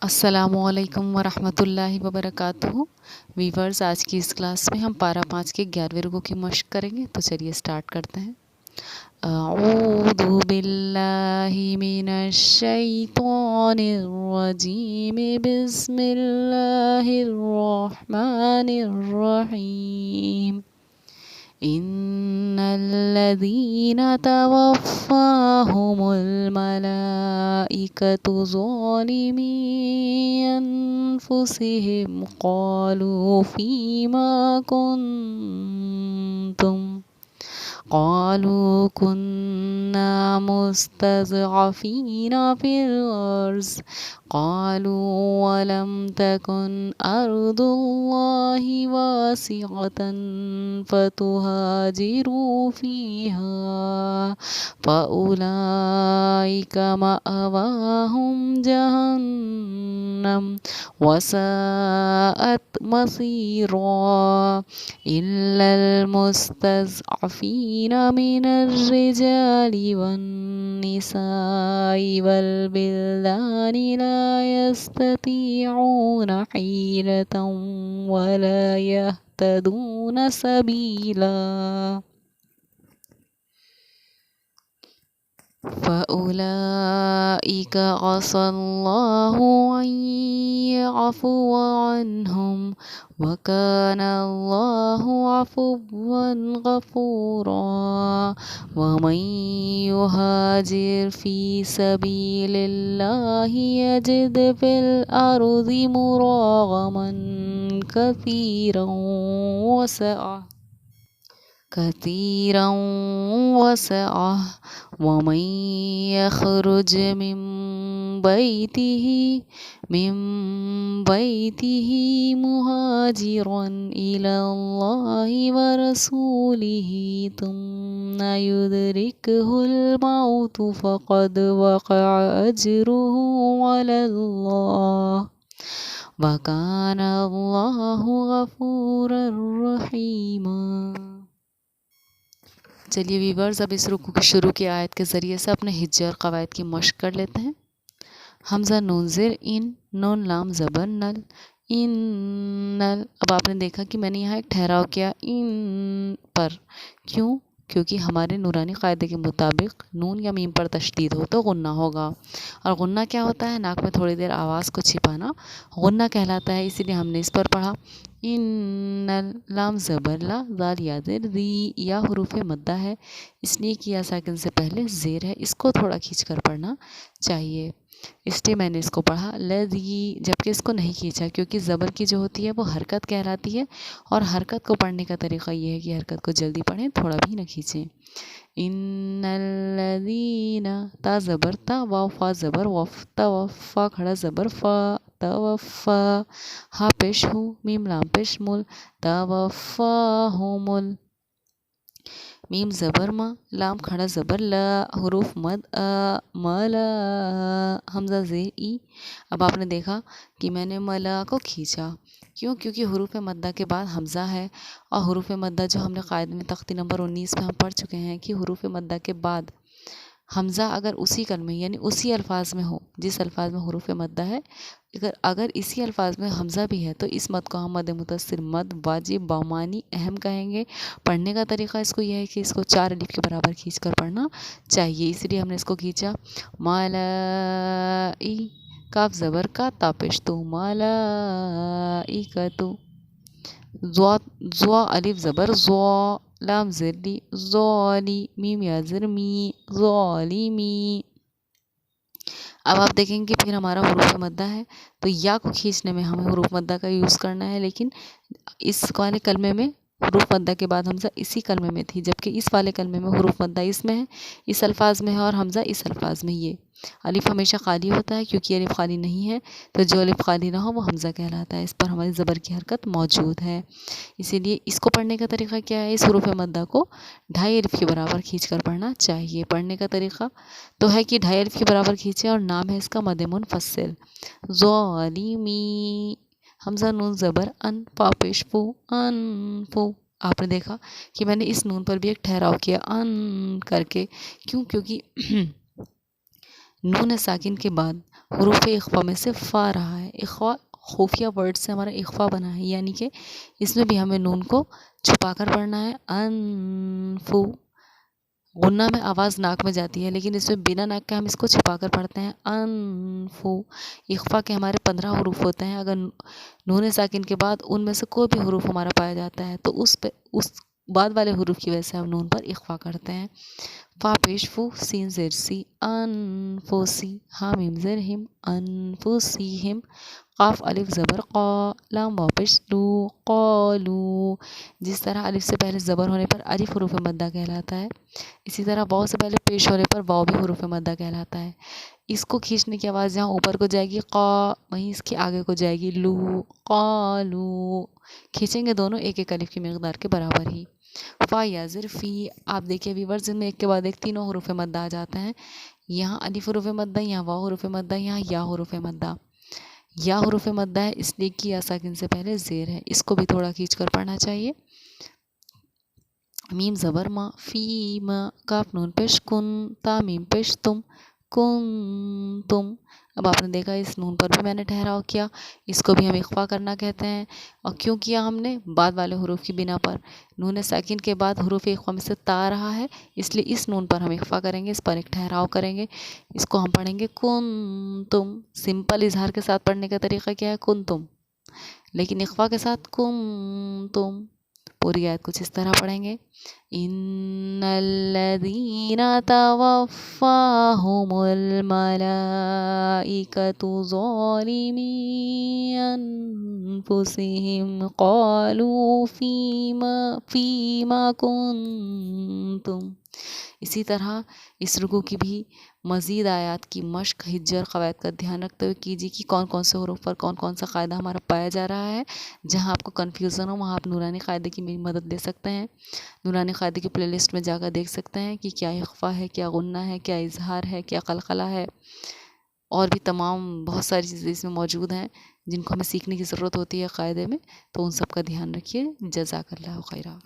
अस्सलामुअलैकुम वरहमतुल्लाहि वबरकातुहू। वीवर्स, आज की इस क्लास में हम पारा 5 के 11वें रुकू की मश्क करेंगे। तो चलिए स्टार्ट करते हैं। अऊज़ु बिल्लाहि मिनश शैतानिर रजीम, बिस्मिल्लाहिर रहमानिर रहीम। इन्नल्लज़ीना तवफ़्फ़ाहुमुल मलाइकतु ज़ालिमी अनफुसिहिम क़ालू फ़ीमा कुन्तुम क़ालू कुन्ना मुस्तज़अफ़ीना फ़िल अर्ज़ क़ालू वलम तकुन अर्दुल्लाहि वासिअतन फ़तुहाजिरू फ़ीहा फ़उलाइक मअवाहुम जहन्नम वसाअत मसीरा इल्लल मुस्तज़अफ़ीना मिनर रिजालि वन्निसाइ वल बिल्दानि ला यस्ततीऊन हीलतन वला यहतदून सबीला फ़उलाइक असल्लाहु अन यअफ़ुव अन्हुम वकानल्लाहु अफ़ुव्वन गफ़ूरा। वमन युहाजिर फ़ी सबीलिल्लाहि यजिद फ़िल अर्ज़ि मुराग़मन कसीरन वसअह वमन यख़रुज मिन बैतिही मुहाजिरन इलल्लाहि व रसूलिही तुम्मा युदरिकुहुल मौतु फ़क़द वक़अ अज्रुहु अलल्लाह वकानल्लाहु गफ़ूरर रहीमा। चलिए वीवर्स, अब इस रुकू की शुरू की आयत के ज़रिए से अपने हिज्जे और क़वायद की मश्क कर लेते हैं। हमज़ा नून ज़ेर इन, नून लाम ज़बर नल, इन नल। अब आपने देखा कि मैंने यहाँ एक ठहराव किया इन पर। क्यों? क्योंकि हमारे नूरानी क़ायदे के मुताबिक नून या मीम पर तशदीद हो तो गुन्ना होगा, और गुन्ना क्या होता है? नाक में थोड़ी देर आवाज़ को छिपाना गुन्ना कहलाता है। इसीलिए हमने इस पर पढ़ा इन्नल। लाम ज़बर ला, ज़ाल या ज़ेर ज़ी, या हुरूफ़ मद्दा है, इसलिए कि या साकिन से पहले ज़ेर है, इसको थोड़ा खींच कर पढ़ना चाहिए। इसलिए मैंने इसको पढ़ा लज़ी, जबकि इसको नहीं खींचा, क्योंकि ज़बर की जो होती है वो हरकत कहलाती है, और हरकत को पढ़ने का तरीक़ा ये है कि हरकत को जल्दी पढ़ें, थोड़ा भी ना खींचें। इन्नल्लज़ीना, ता ज़बर ता, वाव फ़ा ज़बर वफ़, तवफ़्फ़ा खड़ा ज़बर फ़ा, तवफ़्फ़ा। हा पेश हु, मीम लाम पेश मुल, तवफ़्फ़ाहुमुल। मीम ज़बर मा, लाम खड़ा ज़बर ला, हुरूफ मद आ, मला। हमज़ा ज़ेर ई। अब आपने देखा कि मैंने मला को खींचा। क्यों? क्योंकि हुरूफ मद्दा के बाद हमज़ा है, और हुरूफ मद्दा जो हमने क़ायदे में तख्ती नंबर 19 में हम पढ़ चुके हैं कि हुरूफ मद्दा के बाद हमज़ा अगर उसी कलमे यानी उसी अल्फाज में हो जिस अल्फाज में हुरूफ मद्दा है, अगर इसी अल्फाज में हमज़ा भी है तो इस मद को हम मद मुतस्सिर, मद वाजिब, बामानी, अहम कहेंगे। पढ़ने का तरीक़ा इसको यह है कि इसको 4 अलिफ के बराबर खींच कर पढ़ना चाहिए, इसलिए हमने इसको खींचा। मालाई, काफ ज़बर का, तापेश तो, मालाइकतु। ज़्वा अलिफ ज़बर ज़्वा, लाम ज़िरली ज़ाली, मीम या ज़िर मी, ज़ालिमी। अब आप देखेंगे फिर हमारा हुरूफ मद्दा है, तो या को खींचने में हमें हुरूफ मद्दा का यूज़ करना है, लेकिन इस वाले कलमे में हुरूफ मद्दा के बाद हमज़ा इसी कलमे में थी, जबकि इस वाले कलमे में हुरूफ मद्दा इसमें है, इस अल्फाज में है, और हमज़ा इस अल्फाज में। ये अलिफ हमेशा खाली होता है, क्योंकि अलिफ खाली नहीं है तो जो अलिफ खाली ना हो वो हमज़ा कहलाता है। इस पर हमारी ज़बर की हरकत मौजूद है, इसीलिए इसको पढ़ने का तरीक़ा क्या है? इस हुरूफ मद्दा को 2.5 अलिफ के बराबर खींच कर पढ़ना चाहिए। पढ़ने का तरीक़ा तो है कि 2.5 अलिफ के बराबर खींचे, और नाम है इसका मद मुनफ़स्सिल ज़ालिमी। हमज़ा नून ज़बर अन, फा पेश फू, अनफु। आपने देखा कि मैंने इस नून पर भी एक ठहराव किया अन करके। क्यों? क्योंकि नून साकिन के बाद हरूफ इख्फा में से फ़ा रहा है। इख्फा खुफिया वर्ड से हमारा इख्फा बना है, यानी कि इसमें भी हमें नून को छुपा कर पढ़ना है। अनफु, गुन्ना में आवाज़ नाक में जाती है, लेकिन इसमें बिना नाक के हम इसको छिपा कर पढ़ते हैं। अनफु, इख्फा के हमारे 15 हरूफ होते हैं। अगर नून साकिन के बाद उनमें से कोई भी हरूफ हमारा पाया जाता है तो उस बाद वाले हरूफ की वजह से हम नून पर इख्फा करते हैं। फा पेश फू, सीन ज़ेर सी, अनफुसी, हा मीम ज़ेर हिम, अनफुसीहिम, काफ अलिफ ज़बर क़ा, लाम वाव पेश लू, क़ालू। जिस तरह अलिफ से पहले ज़बर होने पर अलिफ हुरूफ़ मद्दा कहलाता है, इसी तरह वाव से पहले पेश होने पर वाव भी हुरूफ़ मद्दा कहलाता है। इसको खींचने की आवाज़ जहाँ ऊपर को जाएगी क़ा, वहीं इसके आगे को जाएगी लू, क़ालू। खींचेंगे दोनों एक एक अलिफ की मिक़दार के बराबर ही। फ़ा या ज़िर फ़ी, आप देखिए व्यूअर्स, इनमें एक के बाद एक तीनों हुरूफ़ मद्दा आ जाते हैं। यहाँ अलिफ हुरूफ़ मद्दा, यहाँ वाव हुरूफ़ मद्दा, यहाँ या हुरूफ़ मद्दा। या हुरूफ़ मद्दा है इसलिए कि या साकिन से पहले ज़ेर है, इसको भी थोड़ा खींच कर पढ़ना चाहिए। मीम ज़बर मा, फ़ी मा, काफ नून पेश कुन, ता मीम पेश तुम, कुन तुम। अब आपने देखा इस नून पर भी मैंने ठहराव किया, इसको भी हम इख्फा करना कहते हैं। और क्यों किया हमने? बाद वाले हुरूफ की बिना पर। नून साकिन के बाद हुरूफ इख्फा में से ता रहा है, इसलिए इस नून पर हम इख्फा करेंगे, इस पर एक ठहराव करेंगे। इसको हम पढ़ेंगे कुन तुम। सिंपल इजहार के साथ पढ़ने का तरीका क्या है? कुन तुम, लेकिन इख्फा के साथ कुन तुम। पूरी आयत कुछ इस तरह पढ़ेंगे। इन्नल्लज़ीना तवफ़्फ़ाहुमुल मलाइकतु ज़ालिमी अनफुसिहिम क़ालू फ़ीमा कुन्तुम। इसी तरह इस रुकू की भी मज़ीद आयात की मश्क हिज्जर क़वायद का ध्यान रखते हुए कीजिए कि कौन कौन से हुरूफ पर कौन कौन सा क़ायदा हमारा पाया जा रहा है। जहाँ आपको कन्फ्यूज़न हो वहाँ आप नूरानी क़ायदे की मेरी मदद ले सकते हैं। नूरानी क़ायदे की प्लेलिस्ट में जाकर देख सकते हैं कि क्या इख्फ़ा है, क्या गुन्ना है, क्या इज़हार है, क्या क़लक़ला है, और भी तमाम बहुत सारी चीज़ें इसमें मौजूद हैं जिनको हमें सीखने की ज़रूरत होती है क़ायदे में। तो उन सब का ध्यान रखिए। जज़ाकल्लाहु खैरा।